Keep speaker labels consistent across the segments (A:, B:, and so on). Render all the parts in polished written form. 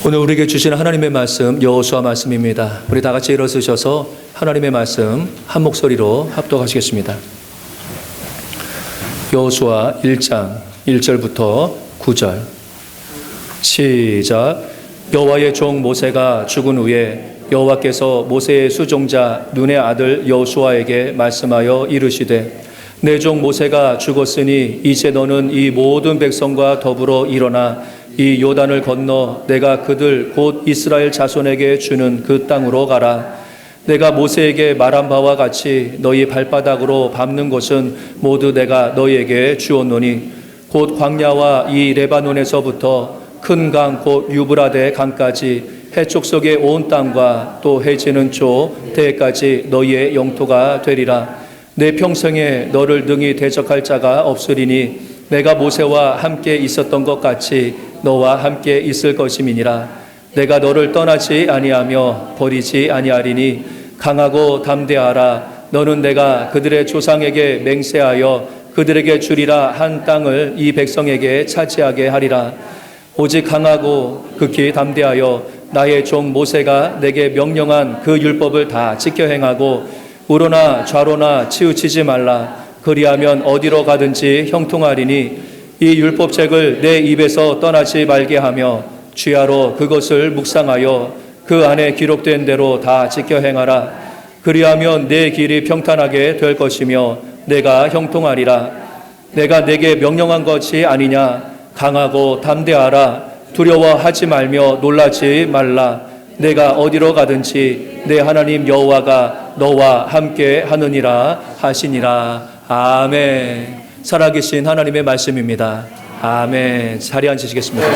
A: 오늘 우리에게 주시는 하나님의 말씀 여호수아 말씀입니다. 우리 다 같이 일어서셔서 하나님의 말씀 한 목소리로 합독하시겠습니다. 여호수아 1장 1절부터 9절 시작. 여호와의 종 모세가 죽은 후에 여호와께서 모세의 수종자 눈의 아들 여호수아에게 말씀하여 이르시되 내 종 모세가 죽었으니 이제 너는 이 모든 백성과 더불어 일어나 이 요단을 건너 내가 그들 곧 이스라엘 자손에게 주는 그 땅으로 가라. 내가 모세에게 말한 바와 같이 너희 발바닥으로 밟는 곳은 모두 내가 너희에게 주었노니 곧 광야와 이 레바논에서부터 큰 강 곧 유브라데 강까지 해쪽 속의 온 땅과 또 해지는 조 대까지 너희의 영토가 되리라. 내 평생에 너를 능히 대적할 자가 없으리니 내가 모세와 함께 있었던 것 같이 너와 함께 있을 것임이니라. 내가 너를 떠나지 아니하며 버리지 아니하리니 강하고 담대하라. 너는 내가 그들의 조상에게 맹세하여 그들에게 주리라 한 땅을 이 백성에게 차지하게 하리라. 오직 강하고 극히 담대하여 나의 종 모세가 내게 명령한 그 율법을 다 지켜 행하고 우로나 좌로나 치우치지 말라. 그리하면 어디로 가든지 형통하리니 이 율법책을 내 입에서 떠나지 말게 하며 주야로 그것을 묵상하여 그 안에 기록된 대로 다 지켜 행하라. 그리하면 내 길이 평탄하게 될 것이며 내가 형통하리라. 내가 내게 명령한 것이 아니냐. 강하고 담대하라. 두려워하지 말며 놀라지 말라. 내가 어디로 가든지 내 하나님 여호와가 너와 함께 하느니라 하시니라. 아멘. 살아계신 하나님의 말씀입니다. 아멘. 자리에 앉으시겠습니다.
B: 네,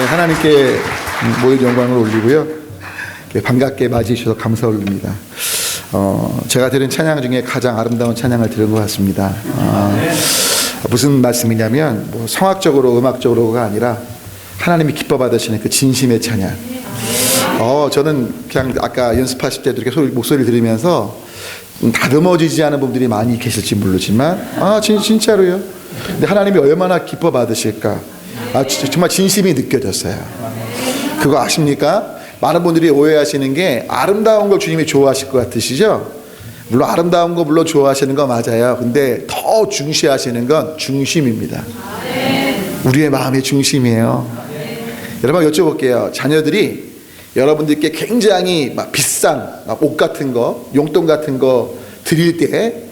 B: 하나님께 모든 영광을 올리고요. 반갑게 맞이해 주셔서 감사 올립니다. 제가 들은 찬양 중에 가장 아름다운 찬양을 들은 것 같습니다. 무슨 말씀이냐면 뭐 성악적으로 음악적으로가 아니라 하나님이 기뻐 받으시는 그 진심의 찬양. 저는 그냥 아까 연습하실 때도 이렇게 목소리를 들으면서 다듬어지지 않은 분들이 많이 계실지 모르지만 진짜로요. 근데 하나님이 얼마나 기뻐 받으실까. 정말 진심이 느껴졌어요. 그거 아십니까? 많은 분들이 오해하시는 게 아름다운 걸 주님이 좋아하실 것 같으시죠? 물론 아름다운 거 물론 좋아하시는 거 맞아요. 근데 더 중시하시는 건 중심입니다. 우리의 마음의 중심이에요. 여러분 여쭤볼게요. 자녀들이 여러분들께 굉장히 막 비싼 옷 같은 거, 용돈 같은 거 드릴 때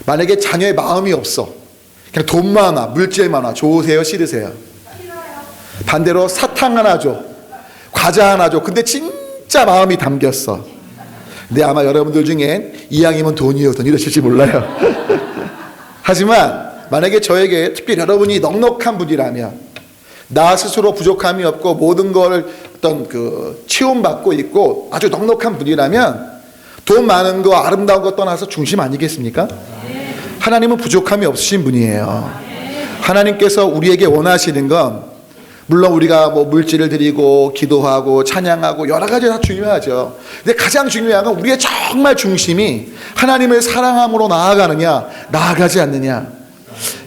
B: 만약에 자녀의 마음이 없어, 그냥 돈 많아, 물질 많아, 좋으세요, 싫으세요? 반대로 사탕 하나 줘, 과자 하나 줘. 근데 진짜 마음이 담겼어. 근데 아마 여러분들 중엔 이왕이면 돈이었던 이러실지 몰라요. 하지만 만약에 저에게 특별히 여러분이 넉넉한 분이라면 나 스스로 부족함이 없고 모든 걸 어떤 치움받고 있고 아주 넉넉한 분이라면 돈 많은 거 아름다운 거 떠나서 중심 아니겠습니까? 하나님은 부족함이 없으신 분이에요. 하나님께서 우리에게 원하시는 건 물론 우리가 뭐 물질을 드리고 기도하고 찬양하고 여러 가지 다 중요하죠. 근데 가장 중요한 건 우리의 정말 중심이 하나님을 사랑함으로 나아가느냐 나아가지 않느냐.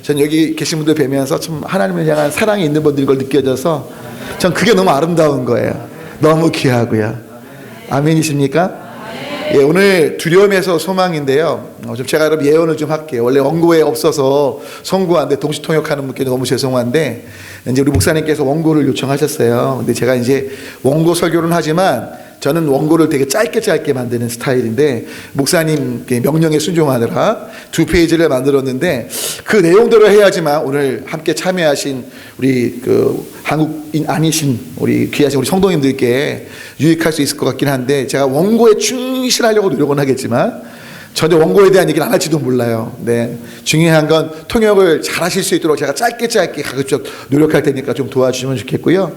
B: 전 여기 계신 분들 뵈면서 참 하나님을 향한 사랑이 있는 분들인 걸 느껴져서 전 그게 너무 아름다운 거예요. 너무 귀하고요. 아멘이십니까? 예, 오늘 두려움에서 소망인데요. 좀 제가 여러분 예언을 좀 할게요. 원래 원고에 없어서 송구한데 동시 통역하는 분께 너무 죄송한데 이제 우리 목사님께서 원고를 요청하셨어요. 근데 제가 이제 원고 설교는 하지만 저는 원고를 되게 짧게 만드는 스타일인데 목사님 명령에 순종하느라 2페이지를 만들었는데 그 내용대로 해야지만 오늘 함께 참여하신 우리 한국인 아니신 우리 귀하신 우리 성도님들께 유익할 수 있을 것 같긴 한데 제가 원고에 충실하려고 노력은 하겠지만 전혀 원고에 대한 얘기는 안 할지도 몰라요. 네, 중요한 건 통역을 잘 하실 수 있도록 제가 짧게 가급적 노력할 테니까 좀 도와주시면 좋겠고요.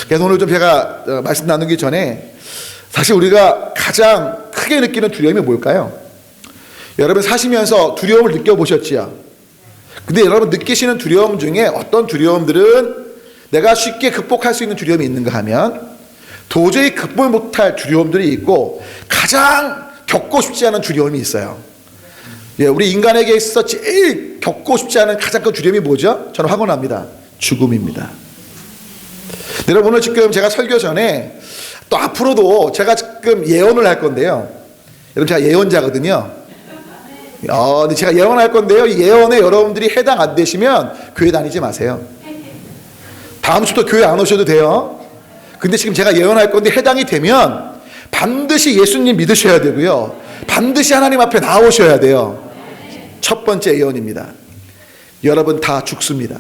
B: 그래서 오늘 좀 제가 말씀 나누기 전에 사실 우리가 가장 크게 느끼는 두려움이 뭘까요? 여러분 사시면서 두려움을 느껴보셨지요? 근데 여러분 느끼시는 두려움 중에 어떤 두려움들은 내가 쉽게 극복할 수 있는 두려움이 있는가 하면 도저히 극복 못할 두려움들이 있고 가장 겪고 싶지 않은 두려움이 있어요. 우리 인간에게 있어 제일 겪고 싶지 않은 가장 큰 두려움이 뭐죠? 저는 확언합니다. 죽음입니다. 여러분, 오늘 지금 제가 설교 전에 또 앞으로도 제가 지금 예언을 할 건데요. 여러분, 제가 예언자거든요. 근데 제가 예언할 건데요. 이 예언에 여러분들이 해당 안 되시면 교회 다니지 마세요. 다음 주부터 교회 안 오셔도 돼요. 근데 지금 제가 예언할 건데 해당이 되면 반드시 예수님 믿으셔야 되고요. 반드시 하나님 앞에 나오셔야 돼요. 첫 번째 예언입니다. 여러분 다 죽습니다.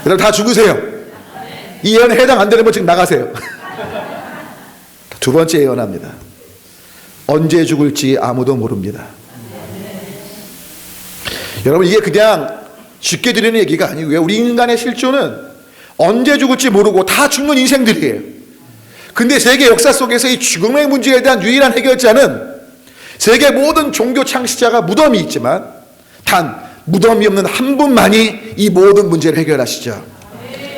B: 여러분 다 죽으세요. 이 예언에 해당 안 되는 분 지금 나가세요. 두 번째 예언합니다. 언제 죽을지 아무도 모릅니다. 여러분, 이게 그냥 쉽게 드리는 얘기가 아니고요. 우리 인간의 실존은 언제 죽을지 모르고 다 죽는 인생들이에요. 근데 세계 역사 속에서 이 죽음의 문제에 대한 유일한 해결자는 세계 모든 종교 창시자가 무덤이 있지만 단 무덤이 없는 한 분만이 이 모든 문제를 해결하시죠.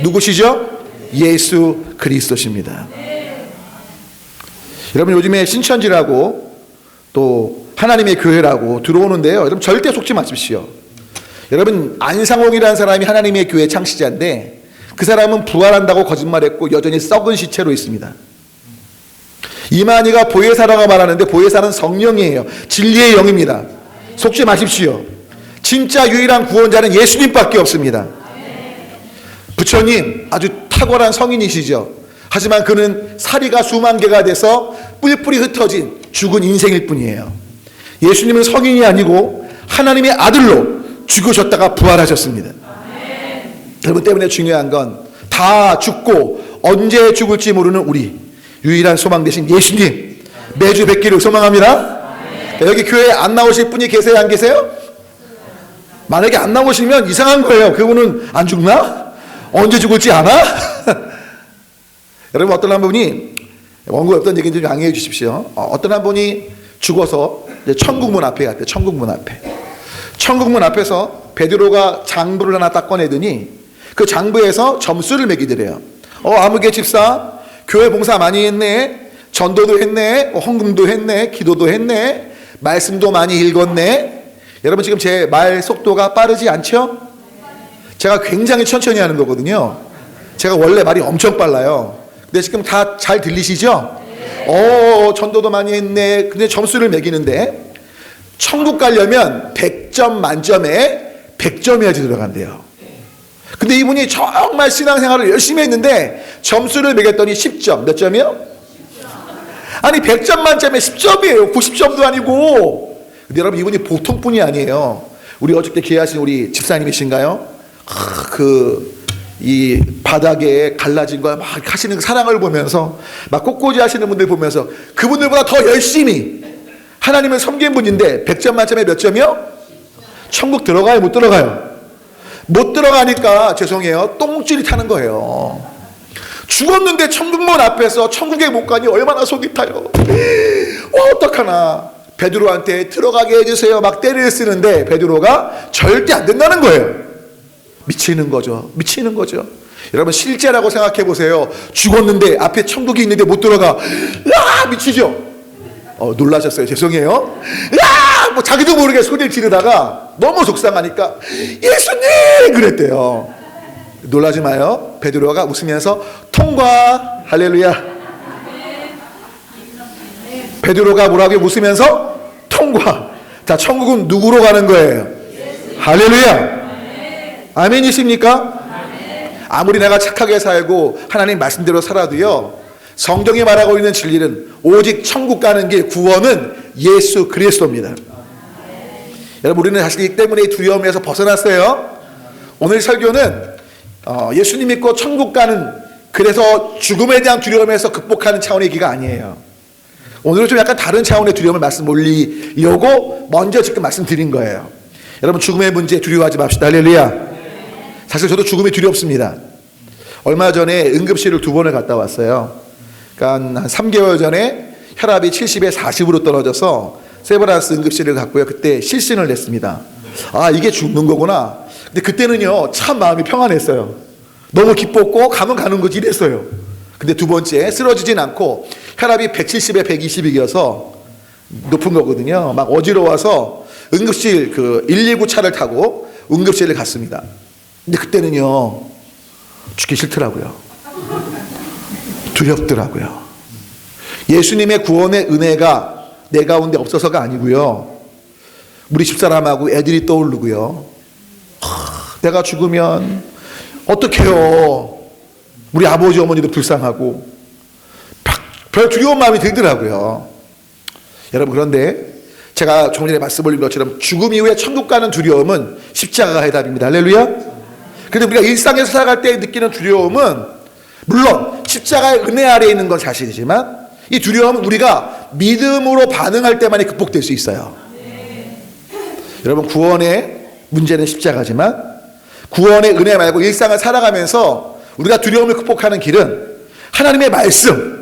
B: 누구시죠? 예수 그리스도십니다. 여러분, 요즘에 신천지라고 또 하나님의 교회라고 들어오는데요. 여러분 절대 속지 마십시오. 여러분, 안상홍이라는 사람이 하나님의 교회 창시자인데 그 사람은 부활한다고 거짓말했고 여전히 썩은 시체로 있습니다. 이만희가 보혜사라고 말하는데 보혜사는 성령이에요. 진리의 영입니다. 속지 마십시오. 진짜 유일한 구원자는 예수님밖에 없습니다. 부처님 아주 탁월한 성인이시죠. 하지만 그는 사리가 수만 개가 돼서 뿔뿔이 흩어진 죽은 인생일 뿐이에요. 예수님은 성인이 아니고 하나님의 아들로 죽으셨다가 부활하셨습니다. 여러분 때문에 중요한 건 다 죽고 언제 죽을지 모르는 우리 유일한 소망 되신 예수님 매주 뵙기를 소망합니다. 여기 교회에 안 나오실 분이 계세요? 안 계세요? 만약에 안 나오시면 이상한 거예요. 그분은 안 죽나? 언제 죽을지 아나? 여러분, 어떤 한 분이 원고에 어떤 얘기인지 좀 양해해 주십시오. 어떤 한 분이 죽어서 천국문 앞에 갔대요. 천국문 앞에. 천국문 앞에서 베드로가 장부를 하나 딱 꺼내더니 그 장부에서 점수를 매기더래요. 아무개 집사 교회 봉사 많이 했네, 전도도 했네, 헌금도 했네, 기도도 했네, 말씀도 많이 읽었네. 여러분, 지금 제 말 속도가 빠르지 않죠? 제가 굉장히 천천히 하는 거거든요. 제가 원래 말이 엄청 빨라요. 근데 지금 다 잘 들리시죠? 전도도 많이 했네. 근데 점수를 매기는데 천국 가려면 100점 만점에 100점이야지 들어간대요. 근데 이분이 정말 신앙생활을 열심히 했는데 점수를 매겼더니 10점. 몇 점이요? 아니 100점 만점에 10점이에요. 90점도 아니고. 근데 여러분, 이분이 보통 분이 아니에요. 우리 어저께 기회하신 우리 집사님이신가요? 이 바닥에 갈라진 걸 막 하시는 사랑을 보면서 막 꽃꽂이 하시는 분들 보면서 그분들보다 더 열심히 하나님을 섬긴 분인데 100점 만점에 몇 점이요? 천국 들어가요? 못 들어가요? 못 들어가니까 죄송해요. 똥줄이 타는 거예요. 죽었는데 천국문 앞에서 천국에 못 가니 얼마나 속이 타요. 어떡하나. 베드로한테 들어가게 해주세요. 막 때를 쓰는데 베드로가 절대 안 된다는 거예요. 미치는 거죠. 미치는 거죠. 여러분, 실제라고 생각해 보세요. 죽었는데 앞에 천국이 있는데 못 들어가. 미치죠? 놀라셨어요. 죄송해요. 뭐 자기도 모르게 소리를 지르다가 너무 속상하니까 예수님! 그랬대요. 놀라지 마요. 베드로가 웃으면서 통과. 할렐루야. 베드로가 뭐라고 웃으면서 통과. 자, 천국은 누구로 가는 거예요? 할렐루야. 아멘이십니까? 아무리 내가 착하게 살고 하나님 말씀대로 살아도요, 성경이 말하고 있는 진리는 오직 천국 가는 길, 구원은 예수 그리스도입니다. 여러분, 우리는 사실 이 때문에 이 두려움에서 벗어났어요. 오늘 설교는 예수님 믿고 천국 가는, 그래서 죽음에 대한 두려움에서 극복하는 차원의 얘기가 아니에요. 오늘은 좀 약간 다른 차원의 두려움을 말씀 올리려고 먼저 지금 말씀드린 거예요. 여러분, 죽음의 문제 두려워하지 맙시다. 할렐루야. 사실 저도 죽음이 두렵습니다. 얼마 전에 응급실을 2번을 갔다 왔어요. 그러니까 한 3개월 전에 혈압이 70에 40으로 떨어져서 세브란스 응급실을 갔고요. 그때 실신을 냈습니다. 이게 죽는 거구나. 근데 그때는요, 참 마음이 평안했어요. 너무 기뻤고 가면 가는 거지 이랬어요. 근데 두 번째 쓰러지진 않고 혈압이 170에 120이어서 높은 거거든요. 막 어지러워서 응급실 119 차를 타고 응급실을 갔습니다. 근데 그때는요, 죽기 싫더라고요. 두렵더라고요. 예수님의 구원의 은혜가 내 가운데 없어서가 아니고요. 우리 집사람하고 애들이 떠오르고요. 내가 죽으면 어떡해요. 우리 아버지 어머니도 불쌍하고 별 두려운 마음이 들더라고요. 여러분, 그런데 제가 조금 전에 말씀 올린 것처럼 죽음 이후에 천국 가는 두려움은 십자가가 해답입니다. 할렐루야. 그런데 우리가 일상에서 살아갈 때 느끼는 두려움은 물론 십자가의 은혜 아래에 있는 건 사실이지만 이 두려움은 우리가 믿음으로 반응할 때만이 극복될 수 있어요. 여러분, 구원의 문제는 십자가지만 구원의 은혜 말고 일상을 살아가면서 우리가 두려움을 극복하는 길은 하나님의 말씀,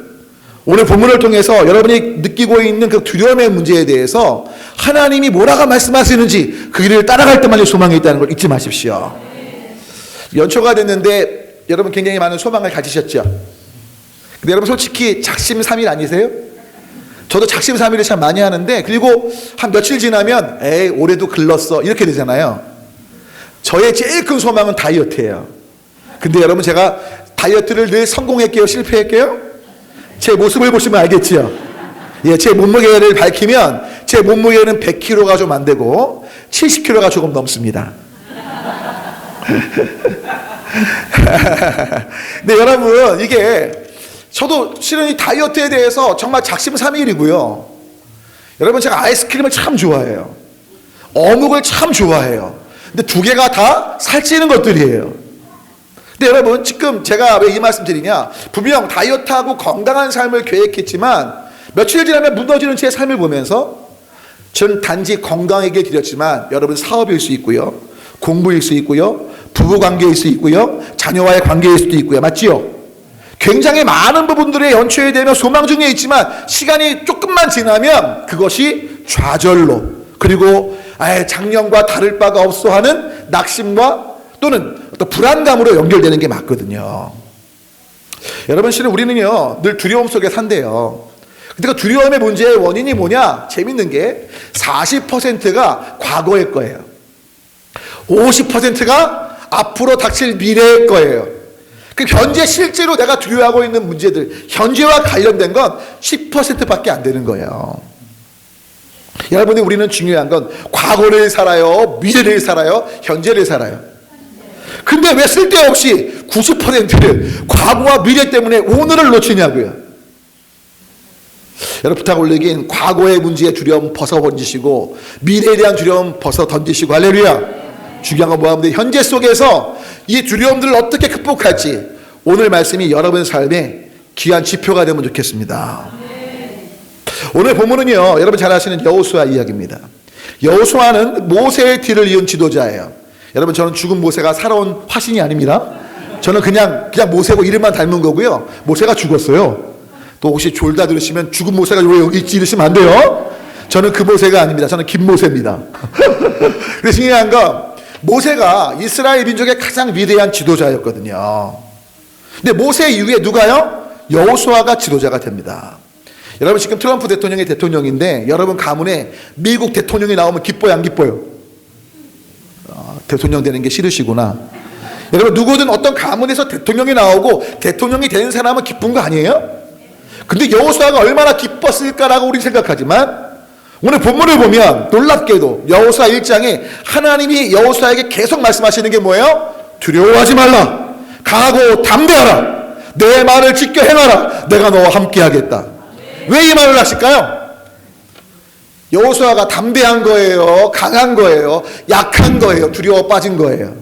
B: 오늘 본문을 통해서 여러분이 느끼고 있는 그 두려움의 문제에 대해서 하나님이 뭐라고 말씀하시는지 그 길을 따라갈 때만이 소망이 있다는 걸 잊지 마십시오. 연초가 됐는데 여러분 굉장히 많은 소망을 가지셨죠. 근데 여러분 솔직히 작심삼일 아니세요? 저도 작심삼일을 참 많이 하는데 그리고 한 며칠 지나면 에이 올해도 글렀어 이렇게 되잖아요. 저의 제일 큰 소망은 다이어트예요. 근데 여러분 제가 다이어트를 늘 성공했게요? 실패했게요? 제 모습을 보시면 알겠지요. 예, 제 몸무게를 밝히면 제 몸무게는 100kg가 좀 안 되고 70kg가 조금 넘습니다. 근데 여러분 이게 저도 실은 이 다이어트에 대해서 정말 작심삼일이고요. 여러분 제가 아이스크림을 참 좋아해요. 어묵을 참 좋아해요. 근데 두 개가 다 살찌는 것들이에요. 근데 여러분 지금 제가 왜 이 말씀 드리냐, 분명 다이어트하고 건강한 삶을 계획했지만 며칠 지나면 무너지는 제 삶을 보면서 저는 단지 건강에게 드렸지만 여러분 사업일 수 있고요, 공부일 수 있고요, 부부관계일 수 있고요, 자녀와의 관계일 수도 있고요. 맞지요? 굉장히 많은 부분들에 연초에 되면 소망 중에 있지만 시간이 조금만 지나면 그것이 좌절로, 그리고 작년과 다를 바가 없어 하는 낙심과 또는 어떤 불안감으로 연결되는 게 맞거든요. 여러분 실은 우리는요 늘 두려움 속에 산대요. 근데 그 두려움의 문제의 원인이 뭐냐? 재밌는 게 40%가 과거의 거예요. 50%가 앞으로 닥칠 미래의 거예요. 그 현재 실제로 내가 두려워하고 있는 문제들, 현재와 관련된 건 10%밖에 안 되는 거예요. 여러분이 우리는 중요한 건 과거를 살아요, 미래를 살아요, 현재를 살아요. 근데 왜 쓸데없이 90%를 과거와 미래 때문에 오늘을 놓치냐고요. 여러분 부탁 올리긴 과거의 문제의 두려움 벗어 던지시고 미래에 대한 두려움 벗어 던지시고 할렐루야. 중요한 건 뭐하면 현재 속에서 이 두려움들을 어떻게 극복할지 오늘 말씀이 여러분의 삶에 귀한 지표가 되면 좋겠습니다. 오늘 본문은요 여러분 잘 아시는 여호수아 이야기입니다. 여호수아는 모세의 뒤를 이은 지도자예요. 여러분 저는 죽은 모세가 살아온 화신이 아닙니다. 저는 그냥 모세고 이름만 닮은 거고요. 모세가 죽었어요. 또 혹시 졸다 들으시면 죽은 모세가 왜 여기 있지 이러시면 안 돼요. 저는 그 모세가 아닙니다. 저는 김모세입니다. 근데 중요한 건 모세가 이스라엘 민족의 가장 위대한 지도자였거든요. 근데 모세 이후에 누가요? 여호수아가 지도자가 됩니다. 여러분 지금 트럼프 대통령이 대통령인데 여러분 가문에 미국 대통령이 나오면 기뻐요 안 기뻐요? 대통령 되는 게 싫으시구나. 여러분 누구든 어떤 가문에서 대통령이 나오고 대통령이 되는 사람은 기쁜 거 아니에요? 근데 여호수아가 얼마나 기뻤을까라고 우리는 생각하지만 오늘 본문을 보면 놀랍게도 여호수아 1장에 하나님이 여호수아에게 계속 말씀하시는 게 뭐예요? 두려워하지 말라, 강하고 담대하라, 내 말을 지켜 행하라, 내가 너와 함께 하겠다. 왜 이 말을 하실까요? 여호수아가 담대한 거예요? 강한 거예요? 약한 거예요? 두려워 빠진 거예요?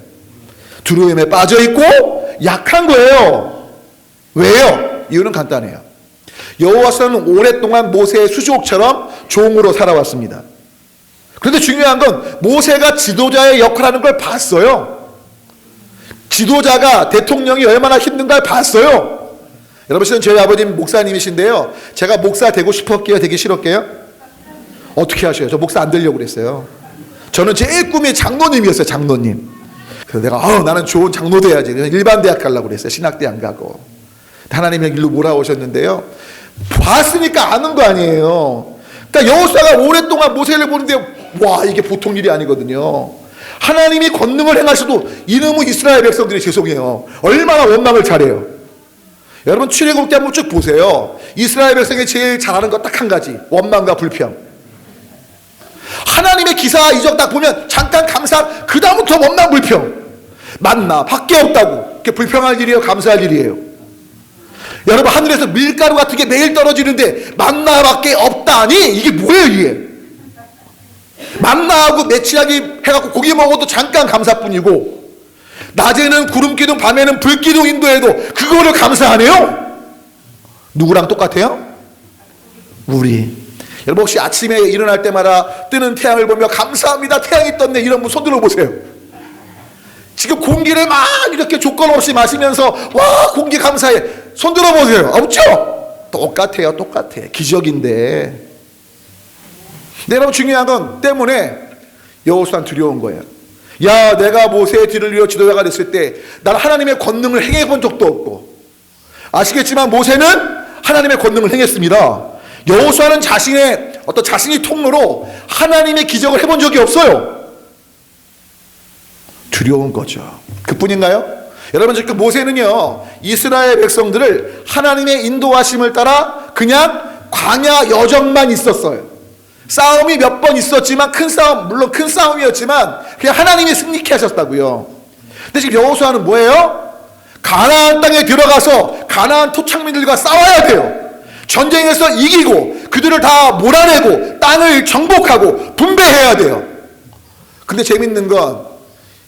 B: 두려움에 빠져 있고 약한 거예요. 왜요? 이유는 간단해요. 여호수아는 오랫동안 모세의 수족처럼 종으로 살아왔습니다. 그런데 중요한 건 모세가 지도자의 역할을 하는 걸 봤어요. 지도자가 대통령이 얼마나 힘든가를 봤어요. 여러분 실은 저희 아버님 목사님이신데요, 제가 목사 되고 싶었게요, 되기 싫었게요? 어떻게 하셔요? 저 목사 안 되려고 그랬어요. 저는 제일 꿈이 장로님이었어요. 장로님. 그래서 내가 나는 좋은 장로 돼야지. 그래서 일반 대학 가려고 그랬어요. 신학대 안 가고. 하나님의 일로 몰아오셨는데요, 봤으니까 아는 거 아니에요. 그러니까 여호수아가 오랫동안 모세를 보는데 와 이게 보통 일이 아니거든요. 하나님이 권능을 행하셔도 이놈의 이스라엘 백성들이 죄송해요. 얼마나 원망을 잘해요. 여러분 출애굽 때 한번 쭉 보세요. 이스라엘 백성이 제일 잘하는 거 딱 한 가지, 원망과 불평. 하나님의 기사 이적 딱 보면 잠깐 감사, 그 다음부터 원망 불평. 만나 밖에 없다고. 그게 불평할 일이에요, 감사할 일이에요? 여러분 하늘에서 밀가루 같은 게 매일 떨어지는데 만나밖에 없다니 이게 뭐예요 이게? 만나하고 며칠하기 해갖고 고기 먹어도 잠깐 감사뿐이고, 낮에는 구름 기둥 밤에는 불 기둥 인도해도 그거를 감사하네요? 누구랑 똑같아요? 우리. 여러분 혹시 아침에 일어날 때마다 뜨는 태양을 보며 감사합니다 태양이 떴네 이런 분 손 들어보세요. 지금 공기를 막 이렇게 조건 없이 마시면서 와 공기 감사해 손 들어보세요. 없죠? 똑같아요. 똑같아. 기적인데. 근데 여러분 중요한 건 때문에 여호수아는 두려운 거예요. 야 내가 모세의 뒤를 이어 지도자가 됐을 때 난 하나님의 권능을 행해본 적도 없고, 아시겠지만 모세는 하나님의 권능을 행했습니다. 여호수아는 자신의 어떤 자신이 통로로 하나님의 기적을 해본 적이 없어요. 두려운 거죠. 그뿐인가요? 여러분 지금 모세는요 이스라엘 백성들을 하나님의 인도하심을 따라 그냥 광야 여정만 있었어요. 싸움이 몇 번 있었지만 큰 싸움, 물론 큰 싸움이었지만 그냥 하나님이 승리케 하셨다고요. 근데 지금 여호수아는 뭐예요? 가나안 땅에 들어가서 가나안 토착민들과 싸워야 돼요. 전쟁에서 이기고 그들을 다 몰아내고 땅을 정복하고 분배해야 돼요. 근데 재밌는 건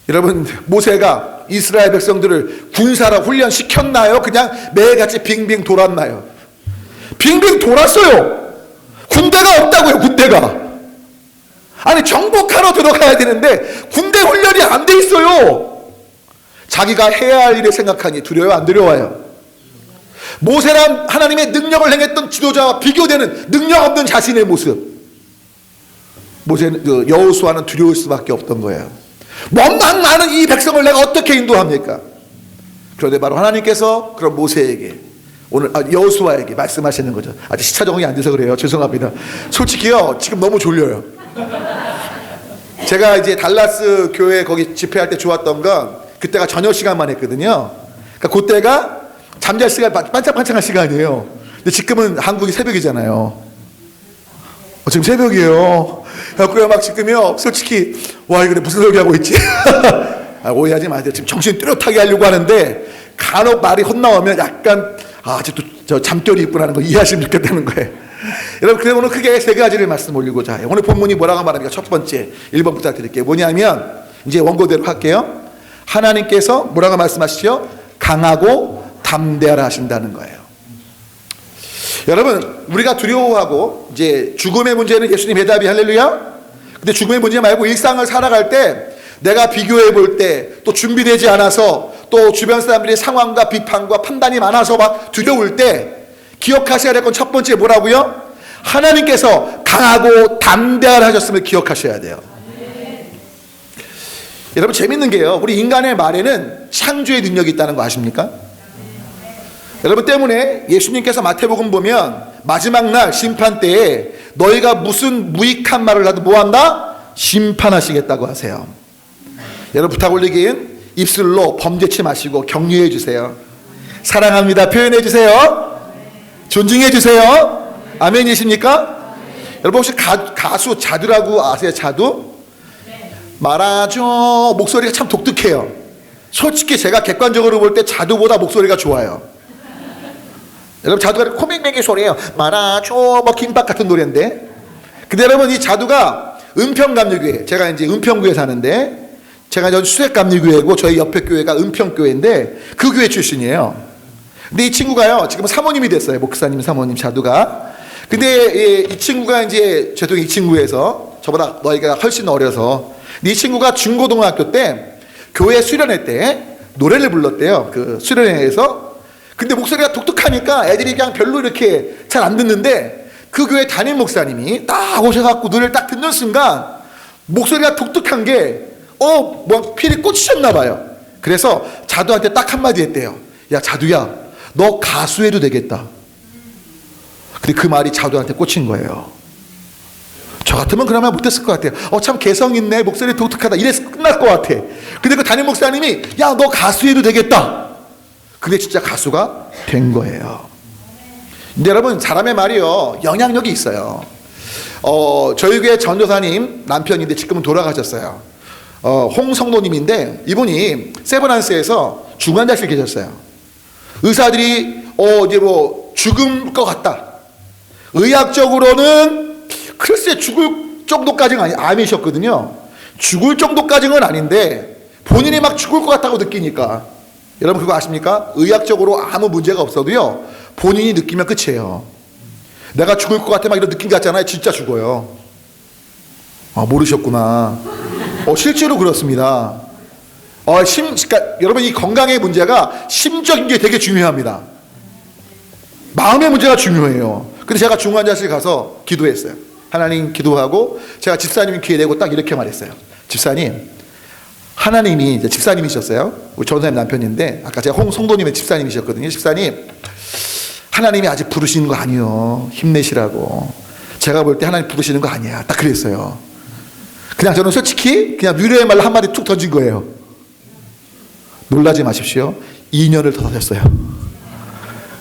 B: 여러분 모세가 이스라엘 백성들을 군사로 훈련시켰나요? 그냥 매일같이 빙빙 돌았나요? 빙빙 돌았어요. 군대가 없다고요. 군대가. 아니 정복하러 들어가야 되는데 군대 훈련이 안 돼 있어요. 자기가 해야 할 일을 생각하니 두려워요? 안 두려워요? 모세란 하나님의 능력을 행했던 지도자와 비교되는 능력 없는 자신의 모습. 모세는 여호수아는 두려울 수밖에 없던 거예요. 원망 많은 이 백성을 내가 어떻게 인도합니까? 그런데 바로 하나님께서 그런 모세에게 오늘 여호수아에게 말씀하시는 거죠. 아직 시차 적응이 안 돼서 그래요. 죄송합니다. 솔직히요 지금 너무 졸려요. 제가 이제 달라스 교회 거기 집회할 때 좋았던 건 그때가 저녁 시간만 했거든요. 그러니까 그때가 잠잘 시간, 반짝반짝한 시간이에요. 근데 지금은 한국이 새벽이잖아요. 지금 새벽이에요. 그래서 막 지금요 솔직히 와 이거 무슨 소리 하고 있지? 오해하지 마세요. 지금 정신 뚜렷하게 하려고 하는데 간혹 말이 헛나오면 약간 아직도 저 잠결이 있구나 하는 거 이해하시면 좋겠다는 거예요. 여러분 그래서 오늘 크게 세 가지를 말씀 올리고자 해요. 오늘 본문이 뭐라고 말합니까? 첫 번째 1번 부탁드릴게요. 뭐냐면 이제 원고대로 할게요. 하나님께서 뭐라고 말씀하시죠? 강하고 담대하라 하신다는 거예요. 여러분 우리가 두려워하고 이제 죽음의 문제는 예수님 해답이 할렐루야. 근데 죽음의 문제 말고 일상을 살아갈 때 내가 비교해 볼 때 또 준비되지 않아서 또 주변 사람들의 상황과 비판과 판단이 많아서 막 두려울 때 기억하셔야 될 건 첫 번째 뭐라고요? 하나님께서 강하고 담대하라 하셨음을 기억하셔야 돼요. 여러분 재밌는 게요 우리 인간의 말에는 창조의 능력이 있다는 거 아십니까? 여러분 때문에 예수님께서 마태복음 보면 마지막 날 심판 때에 너희가 무슨 무익한 말을 하도 뭐한다? 심판하시겠다고 하세요. 여러분 부탁 올리긴 입술로 범죄치 마시고 격려해 주세요. 사랑합니다 표현해 주세요. 존중해 주세요. 아멘이십니까? 여러분 혹시 가수 자두라고 아세요? 자두? 말아줘. 목소리가 참 독특해요. 솔직히 제가 객관적으로 볼 때 자두보다 목소리가 좋아요. 여러분 자두가 코맹맹이 소리예요. 말아줘 뭐 김밥 같은 노래인데. 근데 여러분 이 자두가 은평감리교회, 제가 이제 은평교회 사는데 제가 전 수색감리교회고 저희 옆에 교회가 은평교회인데 그 교회 출신이에요. 근데 이 친구가요 지금 사모님이 됐어요. 목사님 사모님 자두가. 근데 이 친구가 이제 저도 이 친구에서 저보다 너희가 훨씬 어려서 이 친구가 중고등학교 때 교회 수련회 때 노래를 불렀대요. 그 수련회에서. 근데 목소리가 독특하니까 애들이 그냥 별로 이렇게 잘 안 듣는데 그 교회 담임 목사님이 딱 오셔갖고 노래를 딱 듣는 순간 목소리가 독특한 게 뭐 필이 꽂히셨나 봐요. 그래서 자두한테 딱 한마디 했대요. 야 자두야 너 가수해도 되겠다. 근데 그 말이 자두한테 꽂힌 거예요. 저 같으면 그러면 못했을 것 같아요. 참 개성 있네 목소리 독특하다 이래서 끝날 것 것 같아. 근데 그 담임 목사님이 야, 너 가수 해도 되겠다. 근데 진짜 가수가 된 거예요. 근데 여러분, 사람의 말이요, 영향력이 있어요. 저희 교회 전도사님 남편인데 지금은 돌아가셨어요. 홍성노님인데 이분이 세브란스에서 중환자실 계셨어요. 의사들이 이제 뭐 죽을 것 같다. 의학적으로는 글쎄 죽을 정도까지는 암이셨거든요. 죽을 정도까지는 아닌데 본인이 막 죽을 것 같다고 느끼니까, 여러분 그거 아십니까? 의학적으로 아무 문제가 없어도요, 본인이 느끼면 끝이에요. 내가 죽을 것 같아 막 이런 느낌 같잖아요. 진짜 죽어요. 아, 모르셨구나. 실제로 그렇습니다. 그러니까 여러분, 이 건강의 문제가 심적인 게 되게 중요합니다. 마음의 문제가 중요해요. 근데 제가 중환자실 가서 기도했어요. 하나님 기도하고 제가 집사님 귀에 대고 딱 이렇게 말했어요. 집사님, 하나님이 이제 집사님이셨어요. 우리 전사님 남편인데 아까 제가 홍성도님의 집사님이셨거든요. 집사님, 하나님이 아직 부르시는 거 아니요, 힘내시라고. 제가 볼 때 하나님 부르시는 거 아니야. 딱 그랬어요. 그냥 저는 솔직히 그냥 위로의 말로 한마디 툭 던진 거예요. 놀라지 마십시오. 2년을 더 사셨어요.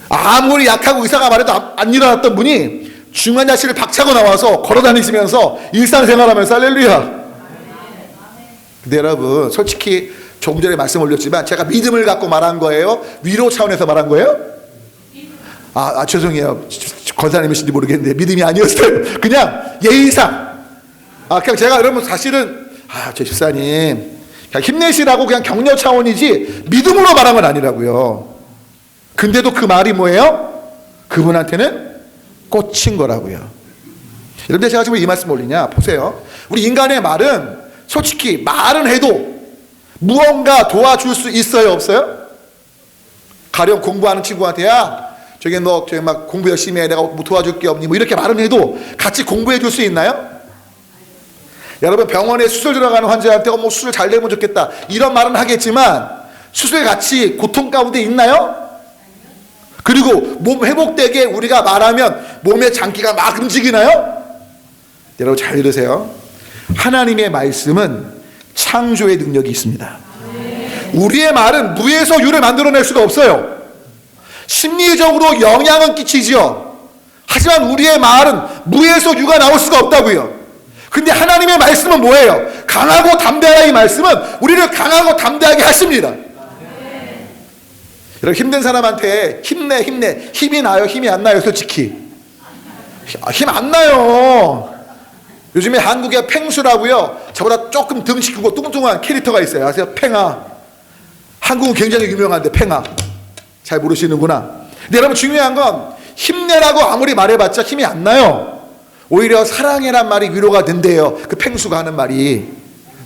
B: 아무리 약하고 의사가 말해도 안 일어났던 분이 중환자실을 박차고 나와서 걸어다니시면서 일상생활하면서 할렐루야. 근데 여러분, 솔직히 조금 전에 말씀 올렸지만 제가 믿음을 갖고 말한 거예요? 위로 차원에서 말한 거예요? 죄송해요. 권사님이신지 모르겠는데 믿음이 아니었어요. 그냥 예의상. 그냥 제가 여러분 사실은 제 집사님 그냥 힘내시라고 그냥 격려 차원이지 믿음으로 말한 건 아니라고요. 근데도 그 말이 뭐예요? 그분한테는 꽂힌 거라고요. 여러분들, 제가 지금 이 말씀 올리냐 보세요. 우리 인간의 말은 솔직히 말은 해도 무언가 도와줄 수 있어요, 없어요? 가령 공부하는 친구한테 저기 너 저기 막 공부 열심히 해, 내가 뭐 도와줄 게 없니? 뭐 이렇게 말은 해도 같이 공부해 줄 수 있나요? 여러분, 병원에 수술 들어가는 환자한테 뭐 수술 잘 되면 좋겠다 이런 말은 하겠지만 수술 같이 고통 가운데 있나요? 그리고 몸 회복되게 우리가 말하면 몸의 장기가 막 움직이나요? 여러분 잘 들으세요. 하나님의 말씀은 창조의 능력이 있습니다. 우리의 말은 무에서 유를 만들어낼 수가 없어요. 심리적으로 영향은 끼치지요. 하지만 우리의 말은 무에서 유가 나올 수가 없다고요. 근데 하나님의 말씀은 뭐예요? 강하고 담대하다. 이 말씀은 우리를 강하고 담대하게 하십니다. 여러분, 힘든 사람한테 힘내 힘이 나요, 힘이 안 나요? 솔직히 힘 안 나요. 요즘에 한국에 팽수라고요, 저보다 조금 덩치 크고 뚱뚱한 캐릭터가 있어요. 아세요? 팽아. 한국은 굉장히 유명한데 팽아 잘 모르시는구나. 근데 여러분, 중요한 건 힘내라고 아무리 말해봤자 힘이 안 나요. 오히려 사랑해란 말이 위로가 된대요, 그 팽수가 하는 말이.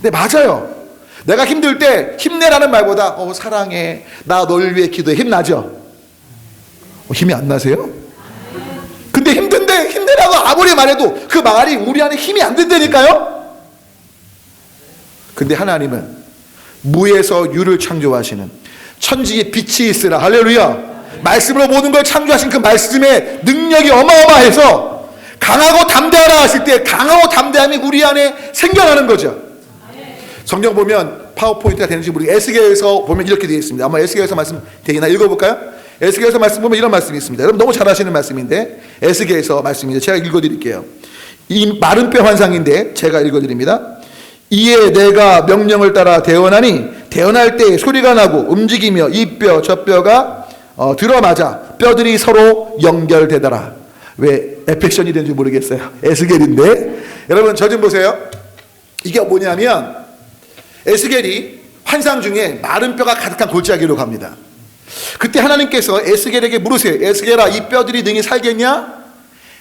B: 근데 맞아요. 내가 힘들 때 힘내라는 말보다 사랑해, 나 널 위해 기도해, 힘나죠? 힘이 안 나세요? 근데 힘든데 힘내라고 아무리 말해도 그 말이 우리 안에 힘이 안 된다니까요. 근데 하나님은 무에서 유를 창조하시는 천지에 빛이 있으라, 할렐루야. 말씀으로 모든 걸 창조하신 그 말씀의 능력이 어마어마해서 강하고 담대하라 하실 때 강하고 담대함이 우리 안에 생겨나는 거죠. 성경 보면 파워포인트가 되는지 모르겠어요. 에스겔에서 보면 이렇게 되어 있습니다. 아마 에스겔에서 말씀 되나 읽어볼까요? 에스겔에서 말씀 보면 이런 말씀이 있습니다. 여러분 너무 잘 아시는 말씀인데 에스겔에서 말씀인데 제가 읽어드릴게요. 이 마른 뼈 환상인데 제가 읽어드립니다. 이에 내가 명령을 따라 대언하니 대언할 때 소리가 나고 움직이며 이 뼈 저 뼈가 들어맞아 뼈들이 서로 연결되더라. 왜 에펙션이 되는지 모르겠어요. 에스겔인데 여러분 저 좀 보세요. 이게 뭐냐면 에스겔이 환상 중에 마른 뼈가 가득한 골짜기로 갑니다. 그때 하나님께서 에스겔에게 물으세요. 에스겔아, 이 뼈들이 능히 살겠냐?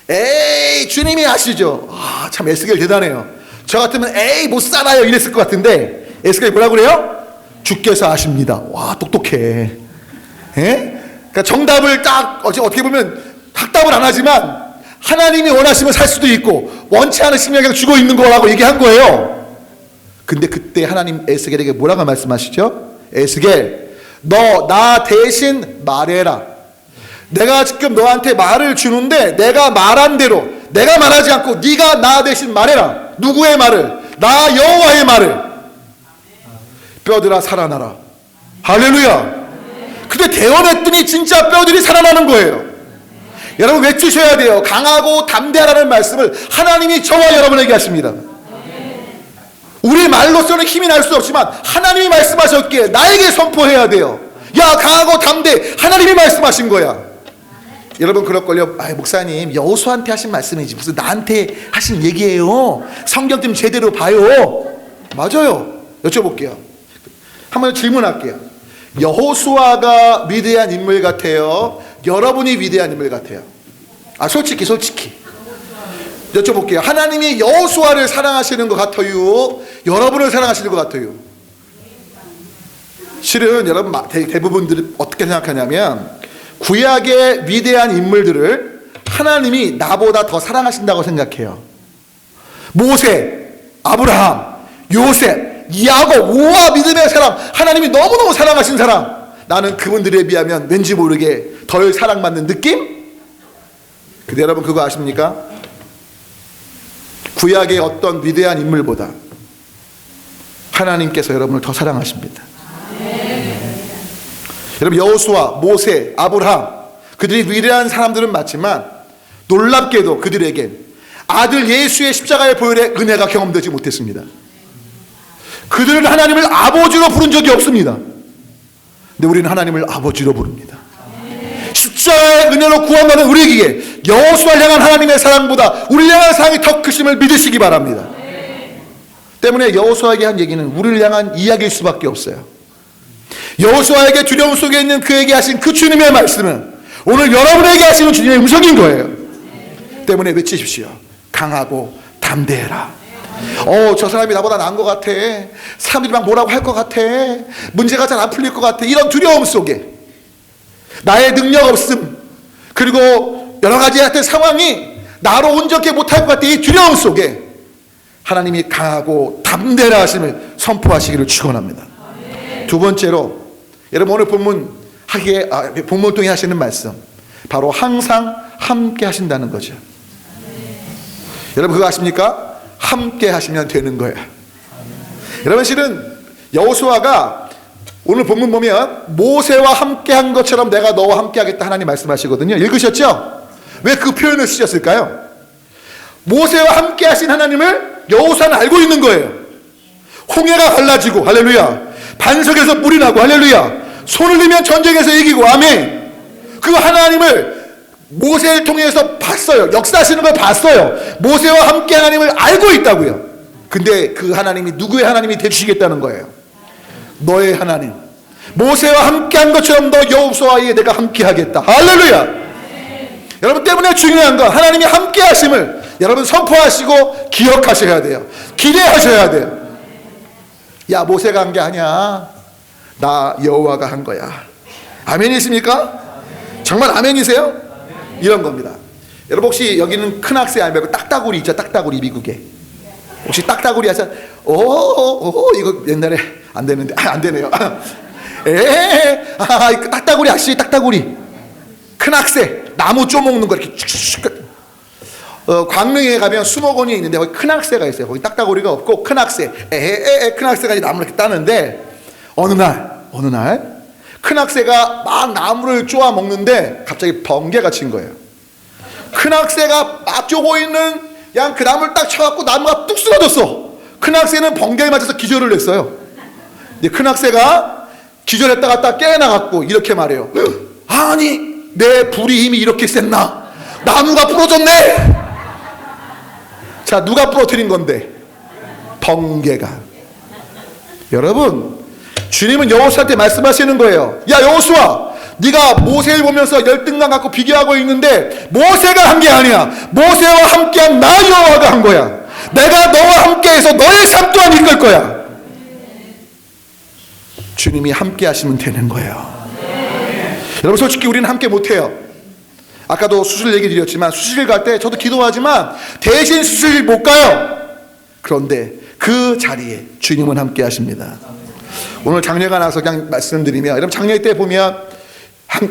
B: 에이, 주님이 아시죠? 참 에스겔 대단해요. 저 같으면 에이 못 살아요 이랬을 것 같은데 에스겔이 뭐라고 그래요? 주께서 아십니다. 와, 똑똑해. 그러니까 정답을 딱 어떻게 보면 확답을 안 하지만 하나님이 원하시면 살 수도 있고 원치 않으시면 그냥 죽어 있는 거라고 얘기한 거예요. 근데 그때 하나님 에스겔에게 뭐라고 말씀하시죠? 에스겔, 너 나 대신 말해라. 내가 지금 너한테 말을 주는데 내가 말한 대로, 내가 말하지 않고 네가 나 대신 말해라. 누구의 말을? 나 여호와의 말을. 뼈들아 살아나라. 할렐루야. 근데 대언했더니 진짜 뼈들이 살아나는 거예요. 여러분 외치셔야 돼요. 강하고 담대하라는 말씀을 하나님이 저와 여러분에게 하십니다. 우리 말로서는 힘이 날 수 없지만 하나님이 말씀하셨기에 나에게 선포해야 돼요. 야, 강하고 담대. 하나님이 말씀하신 거야. 여러분 그럴걸요. 아, 목사님 여호수아한테 하신 말씀이지 무슨 나한테 하신 얘기예요. 성경 좀 제대로 봐요. 맞아요. 여쭤볼게요. 한번 질문할게요. 여호수아가 위대한 인물 같아요? 여러분이 위대한 인물 같아요? 아, 솔직히 여쭤볼게요. 하나님이 여호수아를 사랑하시는 것 같아요? 여러분을 사랑하시는 것 같아요? 실은 여러분 대부분들이 어떻게 생각하냐면 구약의 위대한 인물들을 하나님이 나보다 더 사랑하신다고 생각해요. 모세, 아브라함, 요셉, 야곱, 우와 믿음의 사람, 하나님이 너무너무 사랑하신 사람, 나는 그분들에 비하면 왠지 모르게 덜 사랑받는 느낌? 근데 여러분 그거 아십니까? 구약의 어떤 위대한 인물보다 하나님께서 여러분을 더 사랑하십니다. 여러분 여호수아, 모세, 아브라함 그들이 위대한 사람들은 맞지만 놀랍게도 그들에게 아들 예수의 십자가의 보혈의 은혜가 경험되지 못했습니다. 그들은 하나님을 아버지로 부른 적이 없습니다. 근데 우리는 하나님을 아버지로 부릅니다. 십자가의 은혜로 구원받은 우리에게 여호수아를 향한 하나님의 사랑보다 우리를 향한 사랑이 더 크심을 믿으시기 바랍니다. 때문에 여호수아에게 한 얘기는 우리를 향한 이야기일 수밖에 없어요. 여호수아에게 두려움 속에 있는 그에게 하신 그 주님의 말씀은 오늘 여러분에게 하시는 주님의 음성인 거예요. 때문에 외치십시오. 강하고 담대해라. 저 사람이 나보다 나은 것 같아. 사람들이 막 뭐라고 할 것 같아. 문제가 잘 안 풀릴 것 같아. 이런 두려움 속에 나의 능력 없음 그리고 여러 가지 같은 상황이 나로 온전케 못할 것 같아. 이 두려움 속에 하나님이 강하고 담대라 하심을 선포하시기를 축원합니다. 두 번째로 여러분 오늘 본문 통해 하시는 말씀 바로 항상 함께 하신다는 거죠. 여러분 그거 아십니까? 함께 하시면 되는 거예요. 여러분 실은 여호수아가 오늘 본문 보면 모세와 함께 한 것처럼 내가 너와 함께 하겠다 하나님 말씀하시거든요. 읽으셨죠? 왜 그 표현을 쓰셨을까요? 모세와 함께 하신 하나님을 여호수아는 알고 있는 거예요. 홍해가 갈라지고 할렐루야, 반석에서 물이 나고 할렐루야, 손을 들면 전쟁에서 이기고 아멘. 그 하나님을 모세를 통해서 봤어요. 역사하시는 걸 봤어요. 모세와 함께 하나님을 알고 있다고요. 근데 그 하나님이 누구의 하나님이 되주시겠다는 거예요? 너의 하나님. 모세와 함께 한 것처럼 너 여호수아에게 내가 함께 하겠다. 할렐루야. 여러분 때문에 중요한 건 하나님이 함께 하심을 여러분 선포하시고 기억하셔야 돼요. 기대하셔야 돼요. 야, 모세가 한 게 아니야. 나 여호와가 한 거야. 아멘이십니까? 정말 아멘이세요? 이런 겁니다. 여러분 혹시 여기는 큰 학생 아니면 딱따구리 있죠? 딱따구리 미국에 혹시 딱따구리 하자. 이거 옛날에 안 되는데 안 되네요. 딱따구리 아시죠? 딱따구리 큰 학생 나무 쪼먹는 거 이렇게 광릉에 가면 수목원이 있는데 거기 큰 학새가 있어요. 거기 딱따구리가 없고 큰 학새 큰 학새가 나무를 이렇게 따는데 어느 날 큰 학새가 막 나무를 쪼아 먹는데 갑자기 번개가 친 거예요. 큰 학새가 막 쪼고 있는 그냥 그 나무를 딱 쳐갖고 나무가 뚝 쓰러졌어. 큰 학새는 번개에 맞아서 기절을 했어요. 근데 큰 학새가 기절했다가 딱 깨어나갖고 이렇게 말해요. 아니 내 불의 힘이 이렇게 셌나? 나무가 부러졌네. 자, 누가 부러뜨린 건데? 번개가. 여러분 주님은 여호수아한테 말씀하시는 거예요. 야 여호수아, 네가 모세를 보면서 열등감 갖고 비교하고 있는데 모세가 한 게 아니야. 모세와 함께한 나 여호와가 한 거야. 내가 너와 함께해서 너의 삶 또한 이끌 거야. 주님이 함께 하시면 되는 거예요. 여러분 솔직히 우리는 함께 못해요. 아까도 수술 얘기 드렸지만 수술 갈 때 저도 기도하지만 대신 수술 못 가요. 그런데 그 자리에 주님은 함께 하십니다. 오늘 장례가 나서 그냥 말씀드리면 여러분 장례 때 보면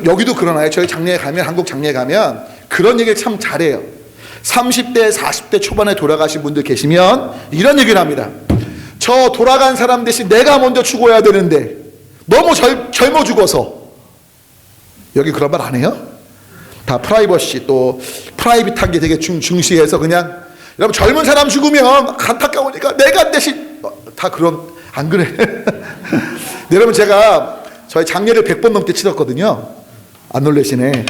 B: 여기도 그러나요? 저희 장례에 가면 한국 장례에 가면 그런 얘기를 참 잘해요. 30대 40대 초반에 돌아가신 분들 계시면 이런 얘기를 합니다. 저 돌아간 사람 대신 내가 먼저 죽어야 되는데 너무 젊어 죽어서. 여기 그런 말 안 해요? 다 프라이버시, 또 프라이빗한 게 되게 중시해서 그냥, 여러분 젊은 사람 죽으면 안타까우니까 내가 대신, 다 그런, 안 그래? 여러분 제가 저희 장례를 100번 넘게 치렀거든요. 안 놀라시네.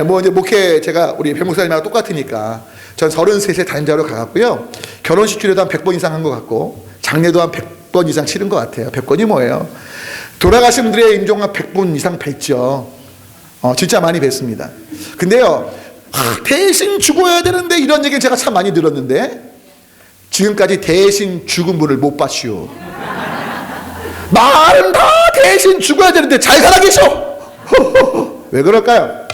B: 뭐 이제 목회 제가 우리 배 목사님하고 똑같으니까 전 33세 단자로 가갖고요. 결혼식 주례도 한 100번 이상 한 것 같고 장례도 한 100번 이상 치른 것 같아요. 100번이 뭐예요? 돌아가신 분들의 임종 한 100분 이상 뵀죠. 진짜 많이 뵀습니다. 근데요, 대신 죽어야 되는데 이런 얘기는 제가 참 많이 들었는데 지금까지 대신 죽은 분을 못 봤슈. 말은 다 대신 죽어야 되는데 잘 살아계셔. 왜 그럴까요?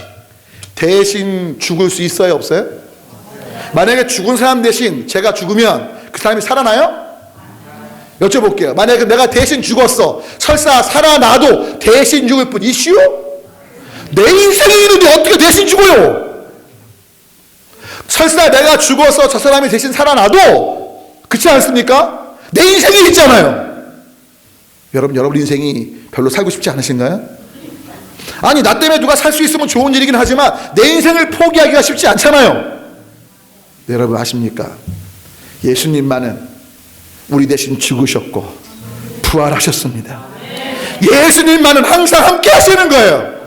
B: 대신 죽을 수 있어요, 없어요? 만약에 죽은 사람 대신 제가 죽으면 그 사람이 살아나요? 여쭤볼게요. 만약에 내가 대신 죽었어. 설사 살아나도 대신 죽을 분 이슈? 내 인생이 있는데 어떻게 대신 죽어요? 설사 내가 죽어서 저 사람이 대신 살아나도 그렇지 않습니까? 내 인생이 있잖아요. 여러분 인생이 별로 살고 싶지 않으신가요? 아니, 나 때문에 누가 살 수 있으면 좋은 일이긴 하지만 내 인생을 포기하기가 쉽지 않잖아요. 네, 여러분 아십니까? 예수님만은 우리 대신 죽으셨고 부활하셨습니다. 예수님만은 항상 함께 하시는 거예요.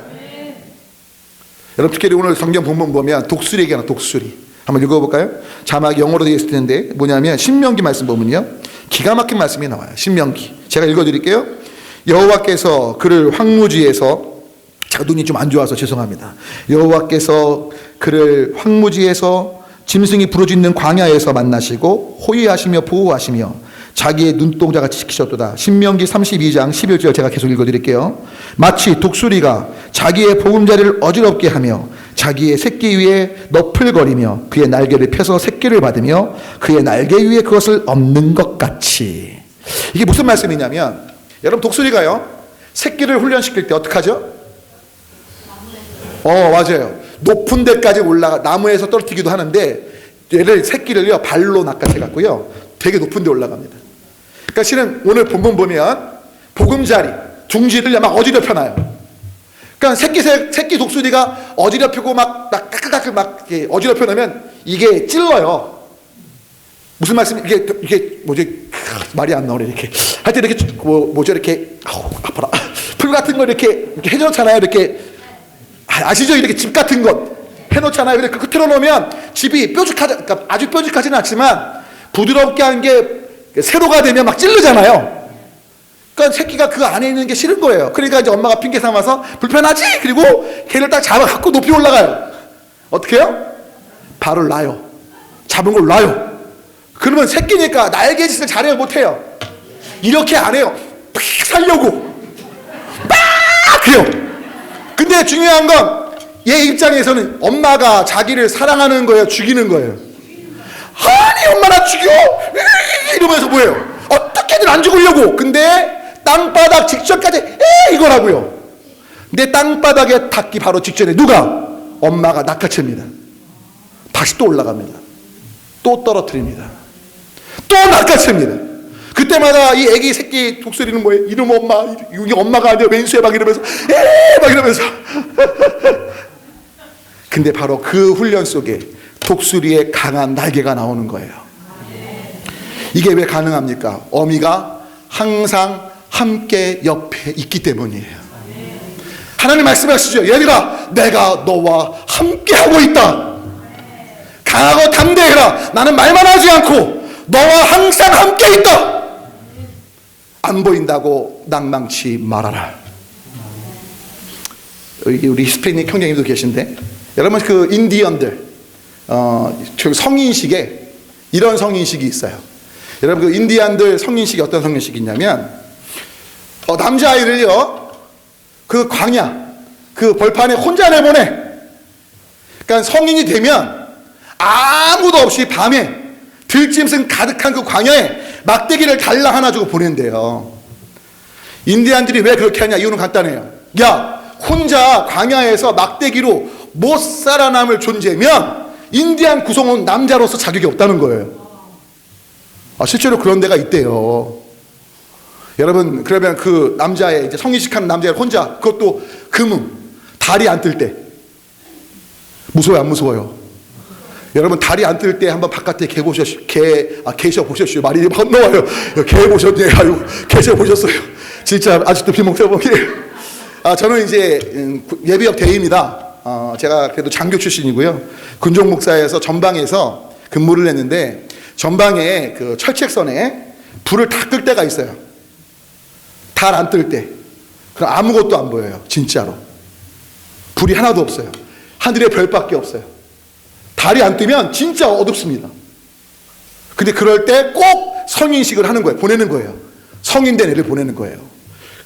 B: 여러분 특히 오늘 성경 본문 보면 독수리 얘기하나, 독수리. 한번 읽어볼까요? 자막이 영어로 되어 있을 텐데 뭐냐면 신명기 말씀 보면요, 기가 막힌 말씀이 나와요. 신명기 제가 읽어드릴게요. 여호와께서 그를 황무지에서, 제가 눈이 좀 안 좋아서 죄송합니다. 여호와께서 그를 황무지에서 짐승이 부르짖는 광야에서 만나시고 호위하시며 보호하시며 자기의 눈동자같이 지키셨도다. 신명기 32장 11절 제가 계속 읽어드릴게요. 마치 독수리가 자기의 보금자리를 어지럽게 하며 자기의 새끼 위에 너풀거리며 그의 날개를 펴서 새끼를 받으며 그의 날개 위에 그것을 엎는 것 같이. 이게 무슨 말씀이냐면, 여러분 독수리가요 새끼를 훈련시킬 때 어떻게 하죠? 맞아요. 높은 데까지 올라가 나무에서 떨어뜨리기도 하는데 얘를 새끼를요 발로 낚아채 갖고요 되게 높은 데 올라갑니다. 그러니까 실은 오늘 본문 보면 보금자리 둥지를 막 어지럽혀 놔요. 그러니까 새끼 독수리가 어지럽히고 막 까끌까끌 막 어지럽혀 놓으면 이게 찔러요. 무슨 말씀? 이게 뭐지? 말이 안 나오네. 이렇게 하여튼 이렇게 뭐죠? 이렇게 아파라. 풀 같은 거 이렇게 해놓잖아요. 이렇게 아시죠? 이렇게 집 같은 것 해놓잖아요. 이렇게 끝으로 놓으면 집이 그러니까 아주 뾰족하지는 않지만 부드럽게 한 게 세로가 되면 막 찌르잖아요. 그러니까 새끼가 그 안에 있는 게 싫은 거예요. 그러니까 이제 엄마가 핑계 삼아서 불편하지? 그리고 걔를 딱 잡아 갖고 높이 올라가요. 어떻게 해요? 발을 놔요. 잡은 걸 놔요. 그러면 새끼니까 날개짓을 잘해요, 못해요? 이렇게 안 해요. 팍 살려고 막 해요. 근데 중요한 건 얘 입장에서는 엄마가 자기를 사랑하는 거예요, 죽이는 거예요? 아니 엄마 나 죽여 이러면서 뭐예요? 어떻게든 안 죽으려고. 근데 땅바닥 직전까지 이거라고요. 근데 땅바닥에 닿기 바로 직전에 누가? 엄마가 낚아챕니다. 다시 또 올라갑니다. 또 떨어뜨립니다. 또 낚아챕니다. 그때마다 이 애기 새끼 독수리는 뭐예요? 이름 엄마, 이게 엄마가 아니라 왼수에 막 이러면서 막 이러면서 근데 바로 그 훈련 속에 독수리의 강한 날개가 나오는 거예요. 이게 왜 가능합니까? 어미가 항상 함께 옆에 있기 때문이에요. 하나님 말씀하시죠. 얘들아, 내가 너와 함께 하고 있다. 강하고 담대해라. 나는 말만 하지 않고 너와 항상 함께 있다. 안 보인다고 낭망치 말아라. 우리 스페인 형제님도 계신데, 여러분 그 인디언들 성인식에 이런 성인식이 있어요. 여러분 그 인디안들 성인식이 어떤 성인식이 있냐면 남자아이를요 그 광야 그 벌판에 혼자 내보내. 그러니까 성인이 되면 아무도 없이 밤에 들짐승 가득한 그 광야에 막대기를 달라 하나 주고 보낸대요. 인디안들이 왜 그렇게 하냐? 이유는 간단해요. 야, 혼자 광야에서 막대기로 못 살아남을 존재면 인디안 구성원 남자로서 자격이 없다는 거예요. 실제로 그런 데가 있대요. 여러분, 그러면 그 남자의 이제 성인식하는 남자가 혼자, 그것도 금음, 달이 안 뜰 때. 무서워요, 안 무서워요? 여러분, 달이 안 뜰 때 한번 바깥에 계셔 보셨어요? 말이 건너와요. 개 보셨네. 아유, 계셔 보셨어요. 진짜 아직도 비몽사몽이에요. 저는 이제 예비역 대위입니다. 제가 그래도 장교 출신이고요. 군종 목사에서 전방에서 근무를 했는데, 전방에 그 철책선에 불을 다 끌 때가 있어요. 달 안 뜰 때. 그럼 아무것도 안 보여요. 진짜로. 불이 하나도 없어요. 하늘에 별밖에 없어요. 달이 안 뜨면 진짜 어둡습니다. 근데 그럴 때 꼭 성인식을 하는 거예요. 보내는 거예요. 성인된 애를 보내는 거예요.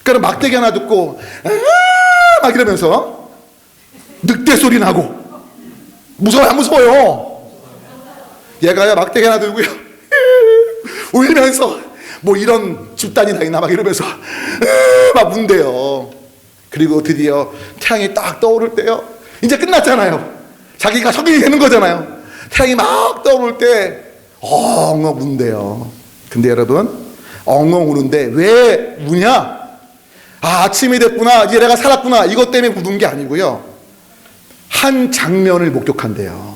B: 그러니까 막대기 하나 듣고 막 이러면서 늑대 소리 나고. 무서워요, 안 무서워요? 얘가요, 막대기 하나 들고요, 울면서 뭐 이런 집단이 다 있나 막 이러면서 막 운대요. 그리고 드디어 태양이 딱 떠오를 때요, 이제 끝났잖아요. 자기가 성인이 되는 거잖아요. 태양이 막 떠오를 때 엉엉 운대요. 근데 여러분, 엉엉 우는데 왜 우냐? 아침이 됐구나, 이제 내가 살았구나, 이것 때문에 우는 게 아니고요, 한 장면을 목격한대요.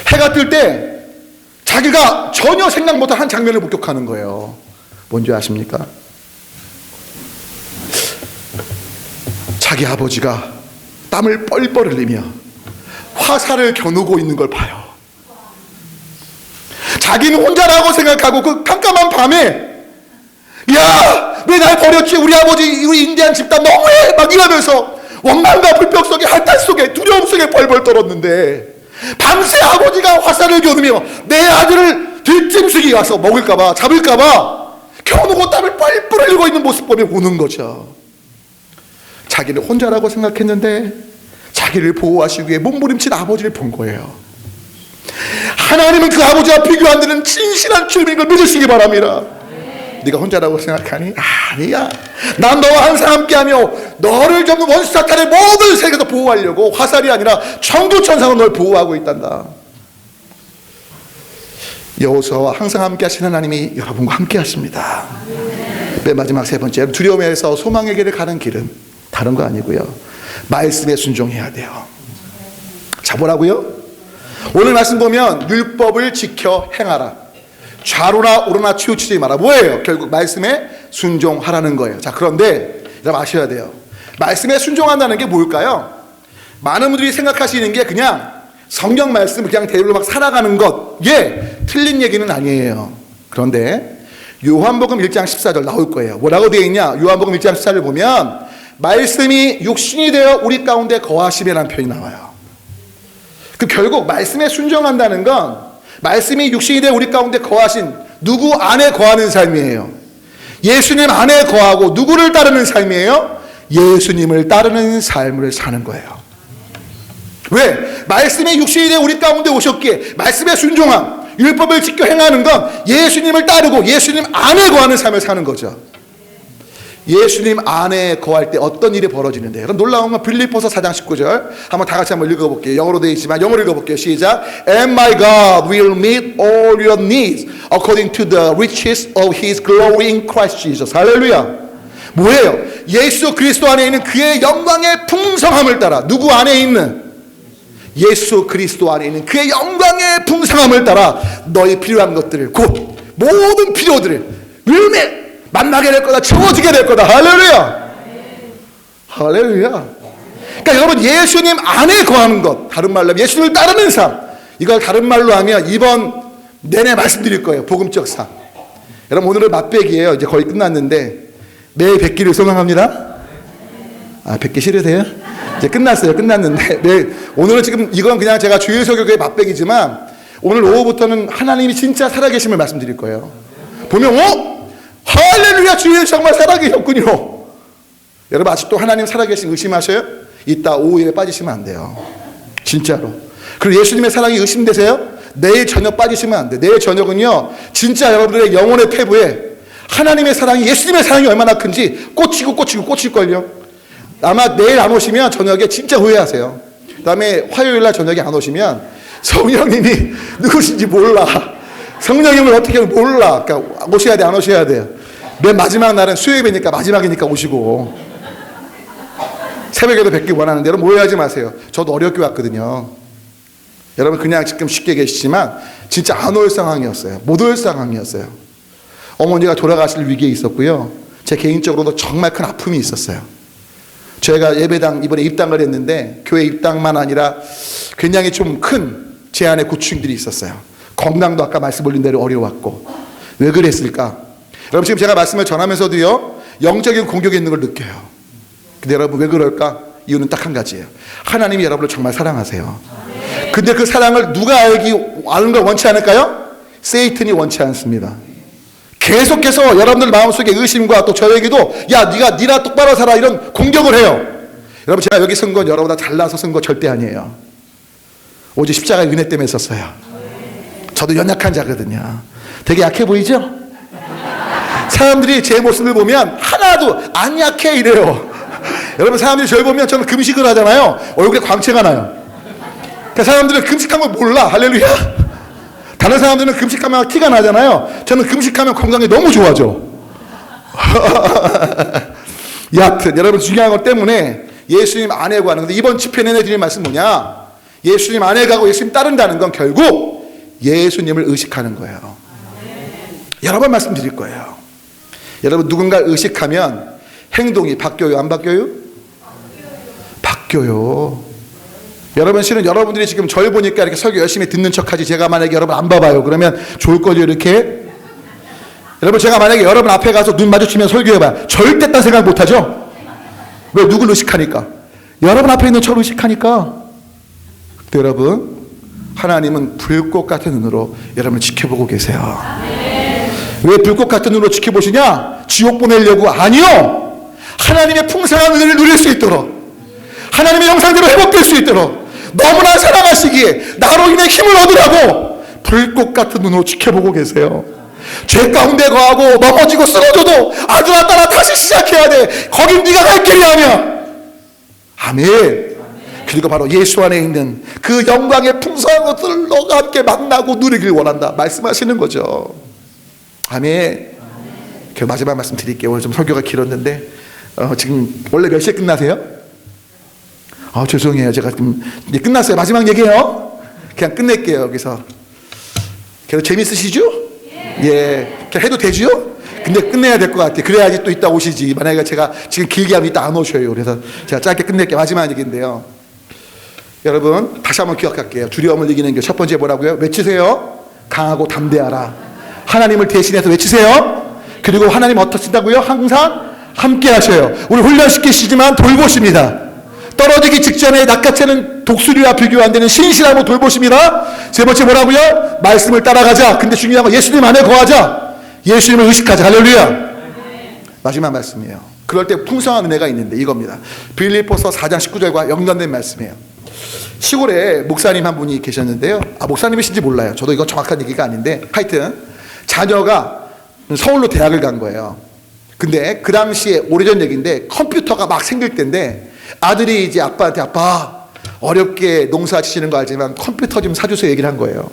B: 해가 뜰 때 자기가 전혀 생각 못한 한 장면을 목격하는 거예요. 뭔지 아십니까? 자기 아버지가 땀을 뻘뻘 흘리며 화살을 겨누고 있는 걸 봐요. 자기는 혼자라고 생각하고 그 깜깜한 밤에, 야, 왜 날 버렸지? 우리 아버지, 우리 인디안 집단 너무해! 막 이러면서 원망과 불평 속에, 한탄 속에, 두려움 속에 벌벌 떨었는데, 밤새 아버지가 화살을 겨누며 내 아들을 들짐승이 와서 먹을까봐, 잡을까봐 겨누고 땀을 뻘뻘 흘리고 있는 모습 보며 우는 거죠. 자기를 혼자라고 생각했는데 자기를 보호하시기 위해 몸부림친 아버지를 본 거예요. 하나님은 그 아버지와 비교 안 되는 진실한 주님인 걸 믿으시기 바랍니다. 네가 혼자라고 생각하니? 아니야. 난 너와 항상 함께하며 너를 잡는 원수 사탄의 모든 세계에서 보호하려고 화살이 아니라 천구천상으로 널 보호하고 있단다. 여호수아와 항상 함께하신 하나님이 여러분과 함께하십니다. 맨 마지막 세 번째, 두려움에서 소망의 길을 가는 길은 다른 거 아니고요, 말씀에 순종해야 돼요. 자, 뭐라고요? 오늘 말씀 보면 율법을 지켜 행하라. 좌로나 오로나 치우치지 마라. 뭐예요? 결국 말씀에 순종하라는 거예요. 자, 그런데 여러분 아셔야 돼요. 말씀에 순종한다는 게 뭘까요? 많은 분들이 생각하시는 게 그냥 성경 말씀을 그냥 대로 막 살아가는 것, 틀린 얘기는 아니에요. 그런데 요한복음 1장 14절 나올 거예요. 뭐라고 되어 있냐? 요한복음 1장 14절 보면 말씀이 육신이 되어 우리 가운데 거하시며라는 표현이 나와요. 그 결국 말씀에 순종한다는 건 말씀이 육신이 되어 우리 가운데 거하신 누구 안에 거하는 삶이에요. 예수님 안에 거하고 누구를 따르는 삶이에요? 예수님을 따르는 삶을 사는 거예요. 왜? 말씀이 육신이 되어 우리 가운데 오셨기에 말씀에 순종함, 율법을 지켜 행하는 건 예수님을 따르고 예수님 안에 거하는 삶을 사는 거죠. 예수님 안에 거할 때 어떤 일이 벌어지는데, 그럼 놀라운 건 빌립보서 4장 19절 한번 다 같이 한번 읽어볼게요. 영어로 되어 있지만 영어로 읽어볼게요. 시작. And my God will meet all your needs according to the riches of His glory in Christ Jesus. 할렐루야. 뭐예요? 예수 그리스도 안에 있는 그의 영광의 풍성함을 따라, 누구 안에 있는? 예수 그리스도 안에 있는 그의 영광의 풍성함을 따라 너희 필요한 것들을, 곧 모든 필요들을 을매 만나게 될 거다, 채워지게 될 거다. 할렐루야. 할렐루야. 그러니까 여러분, 예수님 안에 거하는 것, 다른 말로 하면 예수님을 따르는 삶, 이걸 다른 말로 하면 이번 내내 말씀드릴 거예요. 복음적 삶. 여러분, 오늘은 맛배기예요. 이제 거의 끝났는데 매일 뵙기를 소망합니다. 뵙기 싫으세요? 이제 끝났어요. 끝났는데 오늘은 지금 이건 그냥 제가 주일서교의 맛배기지만 오늘 오후부터는 하나님이 진짜 살아계심을 말씀드릴 거예요. 보면 할렐루야, 주일 정말 살아계셨군요. 여러분, 아직도 하나님 살아계신 의심하셔요? 이따 오후에 빠지시면 안 돼요. 진짜로. 그리고 예수님의 사랑이 의심되세요? 내일 저녁 빠지시면 안 돼요. 내일 저녁은요, 진짜 여러분들의 영혼의 태부에 하나님의 사랑이, 예수님의 사랑이 얼마나 큰지 꽂힐걸요. 아마 내일 안 오시면 저녁에 진짜 후회하세요. 그 다음에 화요일날 저녁에 안 오시면 성령님이 누구신지 몰라. 성령님을 어떻게 몰라. 그러니까 오셔야 돼, 안 오셔야 돼요. 맨 마지막 날은 수요예배니까 마지막이니까 오시고, 새벽에도 뵙기 원하는데 여러분 오해하지 마세요. 저도 어렵게 왔거든요. 여러분 그냥 지금 쉽게 계시지만 진짜 안 올 상황이었어요. 못 올 상황이었어요. 어머니가 돌아가실 위기에 있었고요. 제 개인적으로도 정말 큰 아픔이 있었어요. 저희가 예배당 이번에 입당을 했는데 교회 입당만 아니라 굉장히 좀 큰 제한의 고충들이 있었어요. 건강도 아까 말씀 올린 대로 어려웠고. 왜 그랬을까? 여러분 지금 제가 말씀을 전하면서도요, 영적인 공격이 있는 걸 느껴요. 근데 여러분 왜 그럴까? 이유는 딱 한 가지예요. 하나님이 여러분을 정말 사랑하세요. 근데 그 사랑을 누가 아는 걸 원치 않을까요? 세이튼이 원치 않습니다. 계속해서 여러분들 마음속에 의심과 또 저에게도 야 니나 똑바로 살아 이런 공격을 해요. 여러분 제가 여기 쓴 건 여러분보다 잘나서 쓴 거 절대 아니에요. 오직 십자가의 은혜 때문에 썼어요. 저도 연약한 자거든요. 되게 약해 보이죠? 사람들이 제 모습을 보면 하나도 안 약해 이래요. 여러분 사람들이 저를 보면 저는 금식을 하잖아요. 얼굴에 광채가 나요. 그러니까 사람들은 금식한 걸 몰라. 할렐루야. 다른 사람들은 금식하면 티가 나잖아요. 저는 금식하면 건강이 너무 좋아져. 여하튼 여러분 중요한 것 때문에 예수님 안에 가는 건데 이번 집회 내내 드릴 말씀 뭐냐? 예수님 안에 가고 예수님 따른다는 건 결국 예수님을 의식하는 거예요. 여러 번 말씀드릴 거예요. 여러분 누군가 의식하면 행동이 바뀌어요? 안 바뀌어요? 바뀌어요. 여러분 실은 여러분들이 지금 저를 보니까 이렇게 설교 열심히 듣는 척하지 제가 만약에 여러분 안 봐봐요 그러면 좋을 거죠 이렇게. 여러분 제가 만약에 여러분 앞에 가서 눈 마주치면 설교해봐요. 절대 딴 생각 못하죠. 왜? 누굴 의식하니까. 여러분 앞에 있는 저를 의식하니까. 근데 여러분 하나님은 불꽃 같은 눈으로 여러분을 지켜보고 계세요. 왜 불꽃 같은 눈으로 지켜보시냐? 지옥 보내려고? 아니요. 하나님의 풍성한 은혜를 누릴 수 있도록, 하나님의 형상대로 회복될 수 있도록 너무나 사랑하시기에 나로 인해 힘을 얻으라고 불꽃 같은 눈으로 지켜보고 계세요. 죄 가운데 거하고 넘어지고 쓰러져도 아들아 따라 다시 시작해야 돼. 거긴 네가 갈 길이 아니야. 아멘. 그리고 바로 예수 안에 있는 그 영광의 풍성한 것들을 너가 함께 만나고 누리길 원한다 말씀하시는 거죠. 아멘. 그 마지막 말씀 드릴게요. 오늘 좀 설교가 길었는데 지금 원래 몇 시에 끝나세요? 죄송해요. 제가 지금 이제 끝났어요. 마지막 얘기예요. 그냥 끝낼게요. 여기서. 그래도 재밌으시죠? 예. 그냥 해도 되죠? 근데 끝내야 될 것 같아요. 그래야지 또 이따 오시지. 만약에 제가 지금 길게 하면 이따 안 오셔요. 그래서 제가 짧게 끝낼게요. 마지막 얘기인데요. 여러분 다시 한번 기억할게요. 두려움을 이기는 게 첫 번째 뭐라고요? 외치세요. 강하고 담대하라. 하나님을 대신해서 외치세요. 그리고 하나님 어떠신다고요? 항상 함께 하셔요. 우리 훈련시키시지만 돌보십니다. 떨어지기 직전에 낚아채는 독수리와 비교 안 되는 신실함으로 돌보십니다. 세 번째 뭐라고요? 말씀을 따라가자. 근데 중요한 건 예수님 안에 거하자. 예수님을 의식하자. 할렐루야. 마지막 말씀이에요. 그럴 때 풍성한 은혜가 있는데 이겁니다. 빌립보서 4장 19절과 연관된 말씀이에요. 시골에 목사님 한 분이 계셨는데요. 목사님이신지 몰라요. 저도 이건 정확한 얘기가 아닌데 하여튼 자녀가 서울로 대학을 간 거예요. 근데 그 당시에 오래전 얘기인데 컴퓨터가 막 생길 때인데 아들이 이제 아빠한테 아빠 어렵게 농사 지시는 거 알지만 컴퓨터 좀 사주세요 얘기를 한 거예요.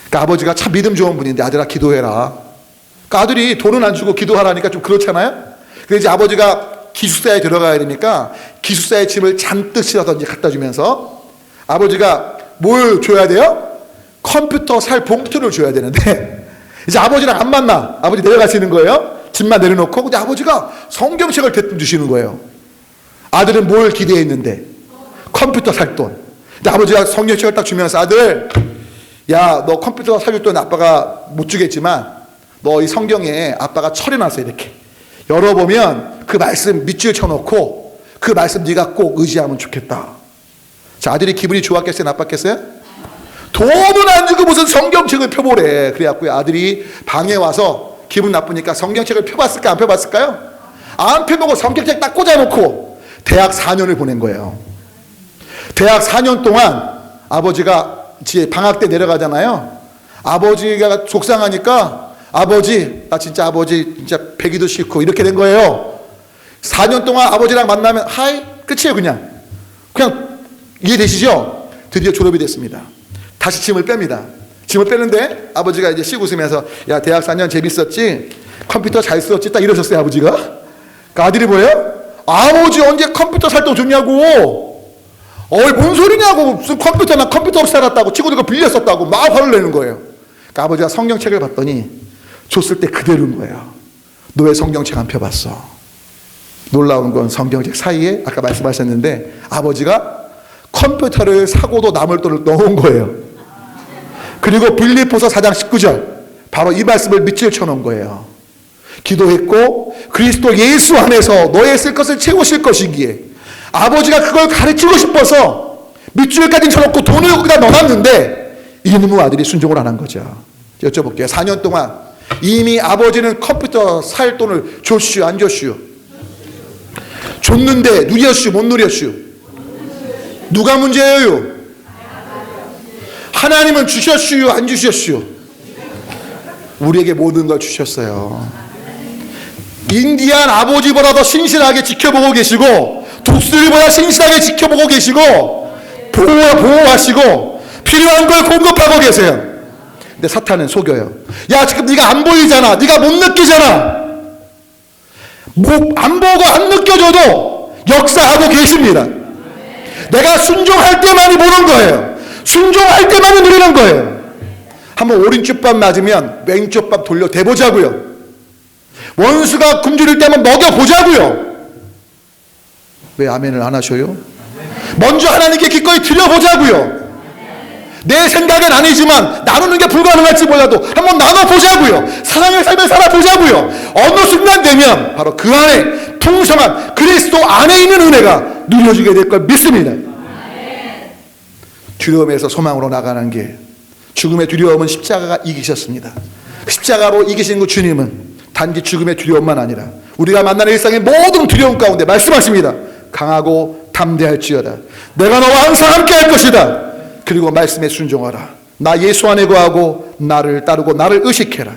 B: 그러니까 아버지가 참 믿음 좋은 분인데 아들아 기도해라. 그러니까 아들이 돈은 안 주고 기도하라니까 좀 그렇잖아요. 그래서 이제 아버지가 기숙사에 들어가야 되니까 기숙사에 짐을 잔뜩 실어서 이제 갖다 주면서 아버지가 뭘 줘야 돼요? 컴퓨터 살 봉투를 줘야 되는데 이제 아버지랑 안 만나. 아버지 내려가시는 거예요. 짐만 내려놓고. 근데 아버지가 성경책을 대뜸 주시는 거예요. 아들은 뭘 기대했는데? 컴퓨터 살 돈. 근데 아버지가 성경책을 딱 주면서 아들, 야, 너 컴퓨터 사줄 돈 아빠가 못 주겠지만 너 이 성경에 아빠가 철해놨어 이렇게. 열어보면 그 말씀 밑줄 쳐놓고 그 말씀 네가 꼭 의지하면 좋겠다. 자, 아들이 기분이 좋았겠어요? 나빴겠어요? 돈은 안 주고 무슨 성경책을 펴보래. 그래갖고 아들이 방에 와서 기분 나쁘니까 성경책을 펴봤을까 안 펴봤을까요? 안 펴보고 성경책 딱 꽂아놓고 대학 4년을 보낸 거예요. 대학 4년 동안 아버지가 방학 때 내려가잖아요. 아버지가 속상하니까 아버지, 나 진짜 아버지 진짜 뵈기도 싫고 이렇게 된 거예요. 4년 동안 아버지랑 만나면 하이 끝이에요. 그냥 이해되시죠? 드디어 졸업이 됐습니다. 다시 짐을 뺍니다. 짐을 빼는데 아버지가 이제 씩 웃으면서 야 대학 4년 재밌었지? 컴퓨터 잘 썼지? 딱 이러셨어요 아버지가. 그러니까 아들이 뭐예요? 아버지 언제 컴퓨터 살 돈 줬냐고. 어이 뭔 소리냐고. 무슨 컴퓨터 나 컴퓨터 없이 살았다고 친구들과 빌렸었다고 막 화를 내는 거예요. 그러니까 아버지가 성경책을 봤더니 줬을 때 그대로인 거예요. 너 왜 성경책 안 펴봤어? 놀라운 건 성경책 사이에 아까 말씀하셨는데 아버지가 컴퓨터를 사고도 남을 돈을 넣어온 거예요. 그리고 빌립보서 4장 19절 바로 이 말씀을 밑줄 쳐놓은 거예요. 기도했고 그리스도 예수 안에서 너의 쓸 것을 채우실 것이기에 아버지가 그걸 가르치고 싶어서 밑줄까지 쳐놓고 돈을 거기다 넣어놨는데 이놈의 아들이 순종을 안 한 거죠. 여쭤볼게요. 4년 동안 이미 아버지는 컴퓨터 살 돈을 줬슈 안 줬슈? 줬는데 누렸슈 못 누렸슈? 누가 문제예요? 하나님은 주셨슈 안 주셨슈? 우리에게 모든 걸 주셨어요. 인디안 아버지보다 더 신실하게 지켜보고 계시고 독수리보다 신실하게 지켜보고 계시고 보호하시고 필요한 걸 공급하고 계세요. 근데 사탄은 속여요. 야 지금 네가 안 보이잖아. 네가 못 느끼잖아. 안 보고 안 느껴져도 역사하고 계십니다. 내가 순종할 때만이 보는 거예요. 순종할 때만이 누리는 거예요. 한번 오른쪽 밥 맞으면 왼쪽 밥 돌려 대보자고요. 원수가 굶주릴 때 한번 먹여보자고요. 왜 아멘을 안 하셔요? 먼저 하나님께 기꺼이 드려보자고요. 내 생각은 아니지만 나누는 게 불가능할지 몰라도 한번 나눠보자고요. 사랑의 삶을 살아보자고요. 어느 순간 되면 바로 그 안에 풍성한 그리스도 안에 있는 은혜가 누려지게 될 걸 믿습니다. 두려움에서 소망으로 나가는 게 죽음의 두려움은 십자가가 이기셨습니다. 십자가로 이기신 그 주님은 단지 죽음의 두려움만 아니라 우리가 만나는 일상의 모든 두려움 가운데 말씀하십니다. 강하고 담대할지어다. 내가 너와 항상 함께 할 것이다. 그리고 말씀에 순종하라. 나 예수 안에 거하고 나를 따르고 나를 의식해라.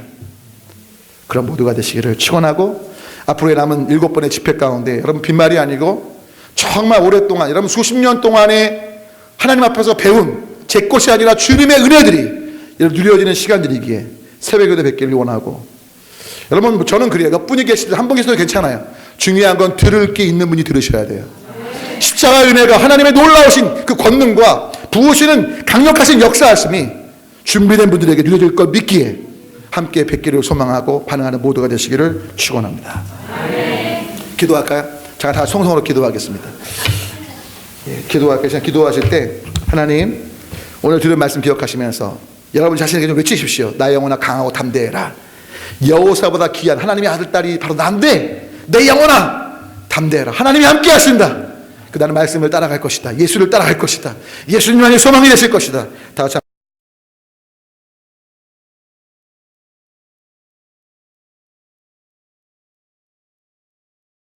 B: 그런 모두가 되시기를 축원하고 앞으로 남은 7번의 집회 가운데 여러분 빈말이 아니고 정말 오랫동안 여러분 수십 년 동안에 하나님 앞에서 배운 제 것이 아니라 주님의 은혜들이 누려지는 시간들이기에 새벽에도 뵙기를 원하고 여러분 저는 그래요. 몇 분이 계시든 한 분 계셔도 괜찮아요. 중요한 건 들을 게 있는 분이 들으셔야 돼요. 십자가 은혜가 하나님의 놀라우신 그 권능과 부으시는 강력하신 역사하심이 준비된 분들에게 누려질 걸 믿기에 함께 뵙기를 소망하고 반응하는 모두가 되시기를 축원합니다. 기도할까요? 제가 다 성성으로 기도하겠습니다. 기도할게요. 기도하실 때 하나님 오늘 들은 말씀 기억하시면서 여러분 자신에게 좀 외치십시오. 나의 영혼아 강하고 담대해라. 여호사보다 귀한 하나님의 아들 딸이 바로 난데 내 영혼아 담대해라. 하나님이 함께 하신다. 그 다음에 말씀을 따라갈 것이다. 예수를 따라갈 것이다. 예수님만이 소망이 되실 것이다. 다 같이